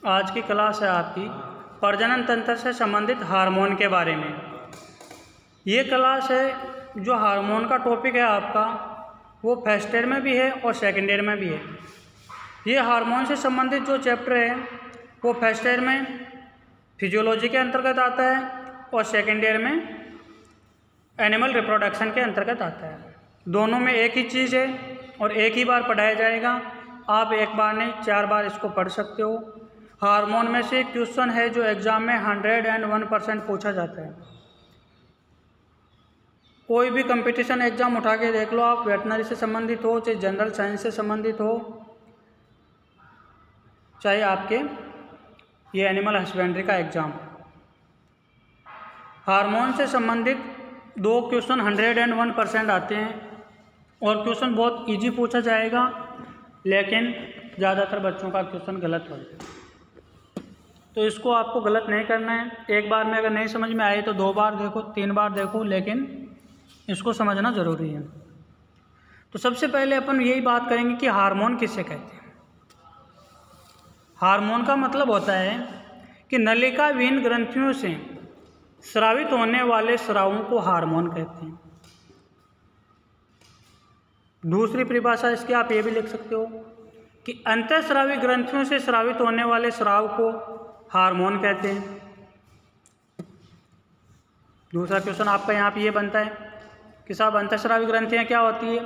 आज की क्लास है आपकी प्रजनन तंत्र से संबंधित हार्मोन के बारे में। ये क्लास है जो हार्मोन का टॉपिक है आपका वो फर्स्ट ईयर में भी है और सेकंड ईयर में भी है। ये हार्मोन से संबंधित जो चैप्टर है वो फर्स्ट ईयर में फिजियोलॉजी के अंतर्गत आता है और सेकंड ईयर में एनिमल रिप्रोडक्शन के अंतर्गत आता है। दोनों में एक ही चीज़ है और एक ही बार पढ़ाया जाएगा। आप एक बार नहीं 4 बार इसको पढ़ सकते हो। हार्मोन में से क्वेश्चन है जो एग्ज़ाम में 101% पूछा जाता है। कोई भी कंपटीशन एग्ज़ाम उठा के देख लो आप, वेटनरी से संबंधित हो चाहे जनरल साइंस से संबंधित हो चाहे आपके ये एनिमल हस्बेंड्री का एग्ज़ाम, हार्मोन से संबंधित 2 क्वेश्चन 101% आते हैं और क्वेश्चन बहुत इजी पूछा जाएगा, लेकिन ज़्यादातर बच्चों का क्वेश्चन गलत हो जाए। तो इसको आपको गलत नहीं करना है। एक बार में अगर नहीं समझ में आए तो 2 बार देखो, 3 बार देखो, लेकिन इसको समझना ज़रूरी है। तो सबसे पहले अपन यही बात करेंगे कि हार्मोन किसे कहते हैं। हार्मोन का मतलब होता है कि नलिकाविहीन ग्रंथियों से स्रावित होने वाले स्रावों को हार्मोन कहते हैं। दूसरी परिभाषा इसकी आप ये भी लिख सकते हो कि अंतःस्रावी ग्रंथियों से स्रावित होने वाले स्राव को हार्मोन कहते हैं। दूसरा क्वेश्चन आपका यहाँ पे ये बनता है कि साहब अंतःस्रावी ग्रंथियाँ क्या होती है,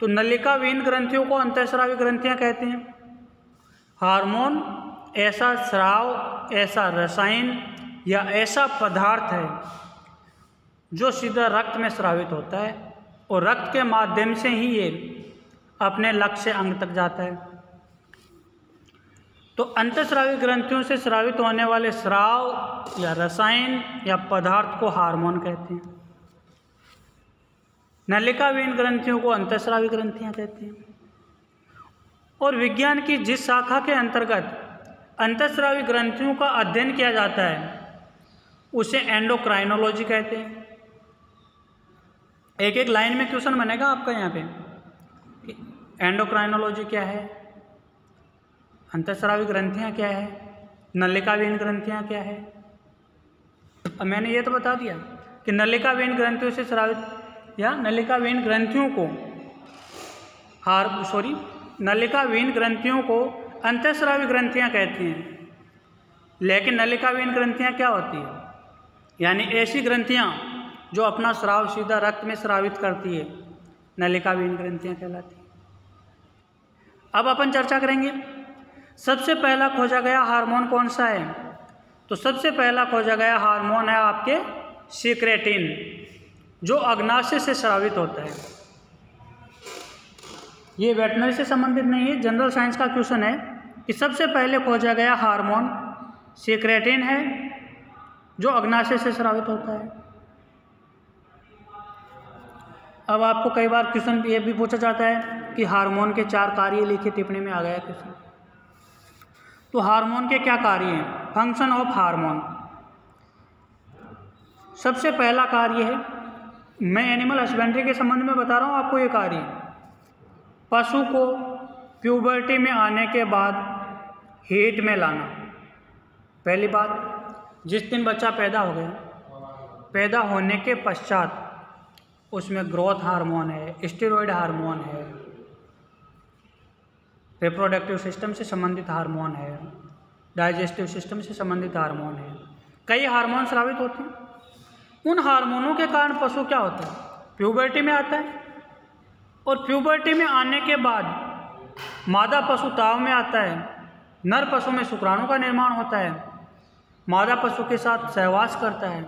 तो नलिकाविहीन ग्रंथियों को अंतःस्रावी ग्रंथियाँ कहते हैं। हार्मोन ऐसा स्राव, ऐसा रसायन या ऐसा पदार्थ है जो सीधा रक्त में स्रावित होता है और रक्त के माध्यम से ही ये अपने लक्ष्य अंग तक जाता है। तो अंतःस्रावी ग्रंथियों से स्रावित होने वाले स्राव या रसायन या पदार्थ को हार्मोन कहते हैं। नलिकाविहीन ग्रंथियों को अंतःस्रावी ग्रंथियां कहते हैं। और विज्ञान की जिस शाखा के अंतर्गत अंतःस्रावी ग्रंथियों का अध्ययन किया जाता है उसे एंडोक्राइनोलॉजी कहते हैं। एक एक लाइन में क्वेश्चन बनेगा आपका यहाँ पे, एंडोक्राइनोलॉजी क्या है, अंतःस्रावी ग्रंथियाँ क्या है, नलिकाविहीन ग्रंथियाँ क्या है। अब मैंने ये तो बता दिया कि नलिकाविहीन ग्रंथियों से स्रावित या नलिकाविहीन ग्रंथियों को नलिकाविहीन ग्रंथियों को अंतःस्रावी ग्रंथियाँ कहते हैं। लेकिन नलिकाविहीन ग्रंथियाँ क्या होती है, यानी ऐसी ग्रंथियाँ जो अपना स्राव सीधा रक्त में स्रावित करती है, नलिकाविहीन ग्रंथियाँ कहलाती हैं। अब अपन चर्चा करेंगे सबसे पहला खोजा गया हार्मोन कौन सा है। तो सबसे पहला खोजा गया हार्मोन है आपके सीक्रेटिन, जो अग्नाशय से स्रावित होता है। ये वेटनरी से संबंधित नहीं है, जनरल साइंस का क्वेश्चन है कि सबसे पहले खोजा गया हार्मोन सीक्रेटिन है जो अग्नाशय से स्रावित होता है। अब आपको कई बार क्वेश्चन ये भी पूछा जाता है कि हार्मोन के 4 कार्य लिखे, टिप्पणी में आ गया क्वेश्चन। तो हार्मोन के क्या कार्य हैं, फंक्शन ऑफ हार्मोन। सबसे पहला कार्य है, मैं एनिमल हस्बेंड्री के संबंध में बता रहा हूँ आपको, ये कार्य पशु को प्यूबर्टी में आने के बाद हीट में लाना। पहली बात, जिस दिन बच्चा पैदा हो गया, पैदा होने के पश्चात उसमें ग्रोथ हार्मोन है, स्टेरॉयड हार्मोन है, रिप्रोडक्टिव सिस्टम से संबंधित हार्मोन है, डाइजेस्टिव सिस्टम से संबंधित हार्मोन है, कई हार्मोन स्रावित होते हैं। उन हार्मोनों के कारण पशु क्या होता है, प्यूबर्टी में आता है और प्यूबर्टी में आने के बाद मादा पशु ताव में आता है, नर पशु में शुक्राणु का निर्माण होता है, मादा पशु के साथ सहवास करता है।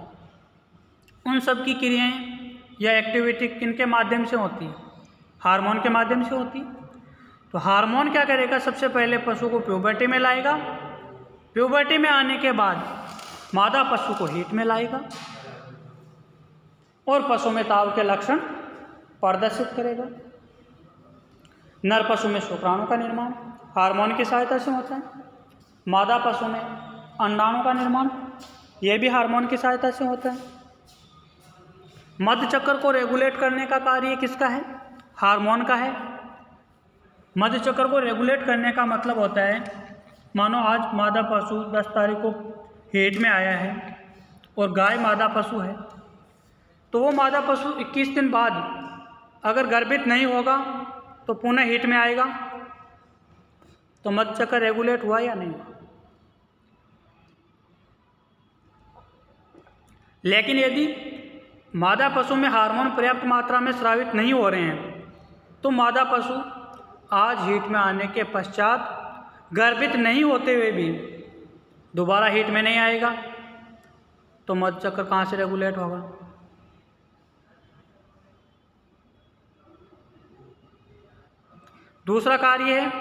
उन सब की क्रियाएं या एक्टिविटी किनके माध्यम से होती है, हार्मोन के माध्यम से होती है। तो हार्मोन क्या करेगा, सबसे पहले पशु को प्यूबर्टी में लाएगा, प्यूबर्टी में आने के बाद मादा पशु को हीट में लाएगा और पशु में ताव के लक्षण प्रदर्शित करेगा। नर पशु में शुक्राणु का निर्माण हार्मोन की सहायता से होता है, मादा पशु में अंडाणु का निर्माण यह भी हार्मोन की सहायता से होता है। मध्य चक्र को रेगुलेट करने का कार्य किसका है, हार्मोन का है। मध्य चक्र को रेगुलेट करने का मतलब होता है मानो आज मादा पशु 10 तारीख को हेट में आया है और गाय मादा पशु है, तो वो मादा पशु 21 दिन बाद अगर गर्भित नहीं होगा तो पुनः हीट में आएगा, तो मध्य चक्र रेगुलेट हुआ या नहीं। लेकिन यदि मादा पशु में हार्मोन पर्याप्त मात्रा में स्रावित नहीं हो रहे हैं तो मादा पशु आज हीट में आने के पश्चात गर्भित नहीं होते हुए भी दोबारा हीट में नहीं आएगा, तो मध्य चक्र कहाँ से रेगुलेट होगा। दूसरा कार्य है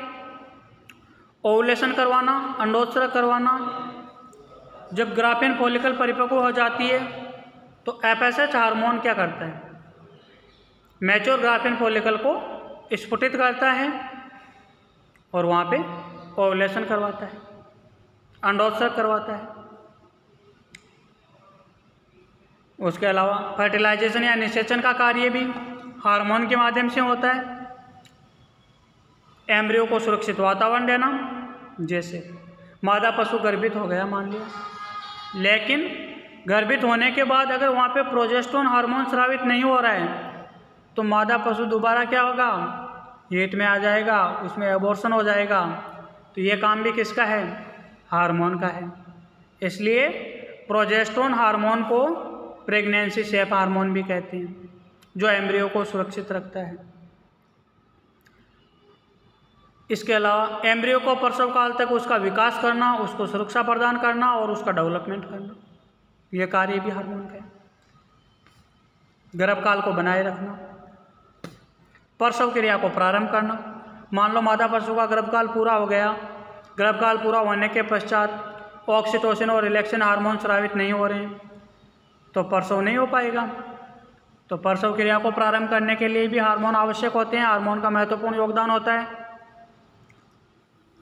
ओवुलेशन करवाना, अंडोत्सर्ग करवाना। जब ग्राफियन फॉलिकल परिपक्व हो जाती है तो एफएसएच हार्मोन क्या करता है, मैच्योर ग्राफियन फॉलिकल को स्फुटित करता है और वहाँ पे ओवुलेशन करवाता है, अंडोत्सर्ग करवाता है। उसके अलावा फर्टिलाइजेशन या निषेचन का कार्य भी हार्मोन के माध्यम से होता है। एम्ब्रियो को सुरक्षित वातावरण देना, जैसे मादा पशु गर्भित हो गया मान लिया, लेकिन गर्भित होने के बाद अगर वहाँ पे प्रोजेस्टेरोन हार्मोन स्रावित नहीं हो रहा है तो मादा पशु दोबारा क्या होगा, हीट में आ जाएगा, उसमें एबॉर्शन हो जाएगा। तो ये काम भी किसका है, हार्मोन का है। इसलिए प्रोजेस्टेरोन हार्मोन को प्रेगनेंसी सेफ हार्मोन भी कहते हैं, जो एम्ब्रियो को सुरक्षित रखता है। इसके अलावा एम्ब्रियो को प्रसव काल तक उसका विकास करना, उसको सुरक्षा प्रदान करना और उसका डेवलपमेंट करना, यह कार्य भी हार्मोन का है। गर्भकाल को बनाए रखना, प्रसव क्रिया को प्रारंभ करना। मान लो मादा पशु का गर्भकाल पूरा हो गया, गर्भकाल पूरा होने के पश्चात ऑक्सीटोसिन और रिलैक्सिन हार्मोन स्रावित नहीं हो रहे हैं तो प्रसव नहीं हो पाएगा। तो प्रसव क्रिया को प्रारंभ करने के लिए भी हार्मोन आवश्यक होते हैं, हार्मोन का महत्वपूर्ण योगदान होता है।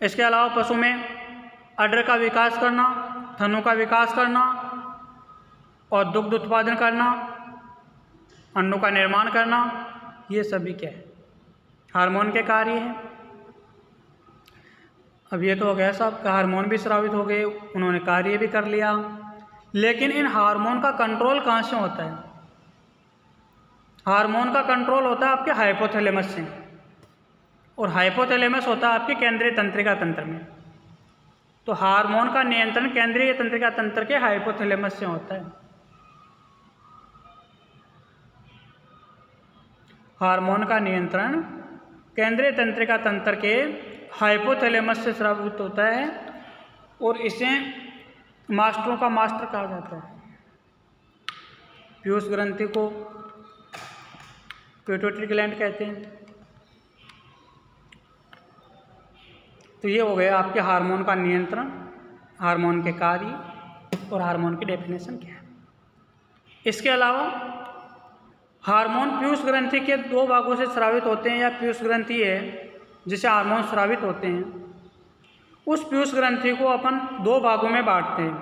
इसके अलावा पशु में अडर का विकास करना, थनों का विकास करना और दुग्ध उत्पादन करना, अंडों का निर्माण करना, ये सभी क्या है, हार्मोन के कार्य हैं। अब ये तो हो गया साहब, हार्मोन भी स्रावित हो गए, उन्होंने कार्य भी कर लिया, लेकिन इन हार्मोन का कंट्रोल कहाँ से होता है। हार्मोन का कंट्रोल होता है आपके हाइपोथैलेमस से, और हाइपोथैलेमस होता है आपके केंद्रीय तंत्रिका तंत्र में। तो हार्मोन का नियंत्रण केंद्रीय तंत्रिका तंत्र के हाइपोथैलेमस से होता है। हार्मोन का नियंत्रण केंद्रीय तंत्रिका तंत्र के हाइपोथैलेमस से स्रावित होता है और इसे मास्टरों का मास्टर कहा जाता है। पीयूष ग्रंथि को पिट्यूटरी ग्लैंड कहते हैं। तो ये हो गया आपके हार्मोन का नियंत्रण, हार्मोन के कार्य और हार्मोन की डेफिनेशन क्या है। इसके अलावा हार्मोन पीयूष ग्रंथि के दो भागों से स्रावित होते हैं, या पीयूष ग्रंथि है जिसे हार्मोन स्रावित होते हैं, उस पीयूष ग्रंथि को अपन दो भागों में बांटते हैं।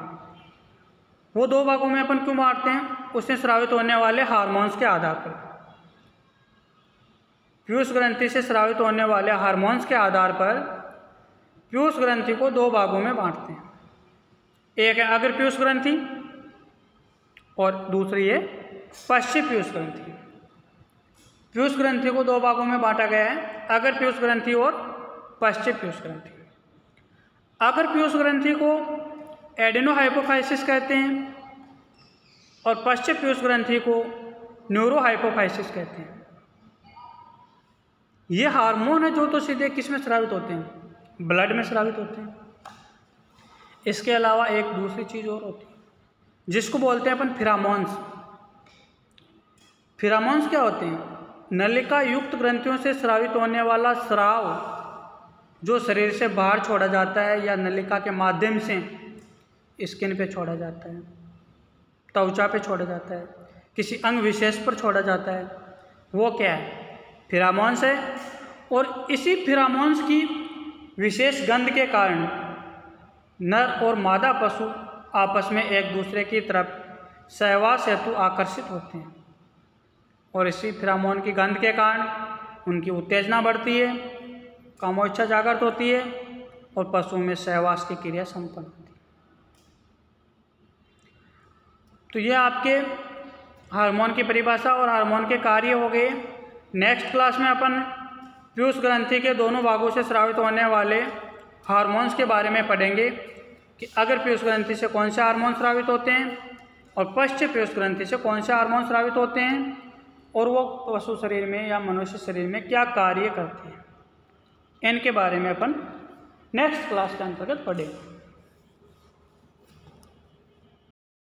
वो दो भागों में अपन क्यों बांटते हैं, उससे स्रावित होने वाले हार्मोन्स के आधार पर। पीयूष ग्रंथि से स्रावित होने वाले हार्मोन्स के आधार पर पीयूष ग्रंथि को दो भागों में बांटते हैं। एक है अग्र पीयूष ग्रंथि और दूसरी है पश्चिम पीयूष ग्रंथि। पीयूष ग्रंथि को दो भागों में बांटा गया है, अग्र पीयूष ग्रंथि और पश्चिम पीयूष ग्रंथि। अग्र पीयूष ग्रंथि को एडेनोहाइपोफाइसिस कहते हैं और पश्चिम पीयूष ग्रंथि को न्यूरोहाइपोफाइसिस कहते हैं। ये हार्मोन है जो तो सीधे किस में स्रावित होते हैं, ब्लड में स्रावित होते हैं। इसके अलावा एक दूसरी चीज़ और होती है जिसको बोलते हैं अपन फिरामोन्स। फिरामोन्स क्या होते हैं, नलिका युक्त ग्रंथियों से स्रावित होने वाला स्राव जो शरीर से बाहर छोड़ा जाता है या नलिका के माध्यम से स्किन पे छोड़ा जाता है, त्वचा पे छोड़ा जाता है, किसी अंग विशेष पर छोड़ा जाता है, वो क्या है, फिरामोन्स है। और इसी फिरामोन्स की विशेष गंध के कारण नर और मादा पशु आपस में एक दूसरे की तरफ सहवास हेतु आकर्षित होते हैं और इसी फिरामोन की गंध के कारण उनकी उत्तेजना बढ़ती है, कामोच्छा जागृत होती है और पशु में सहवास की क्रिया संपन्न होती है। तो ये आपके हार्मोन की परिभाषा और हार्मोन के कार्य हो गए। नेक्स्ट क्लास में अपन पीयूष ग्रंथि के दोनों भागों से स्रावित होने वाले हार्मोन्स के बारे में पढ़ेंगे कि अगर पीयूष ग्रंथि से कौन से हार्मोन स्रावित होते हैं और पश्च पीयूष ग्रंथि से कौन से हार्मोन स्रावित होते हैं और वो पशु शरीर में या मनुष्य शरीर में क्या कार्य करते हैं, इनके बारे में अपन नेक्स्ट क्लास के अंतर्गत पढ़ेंगे।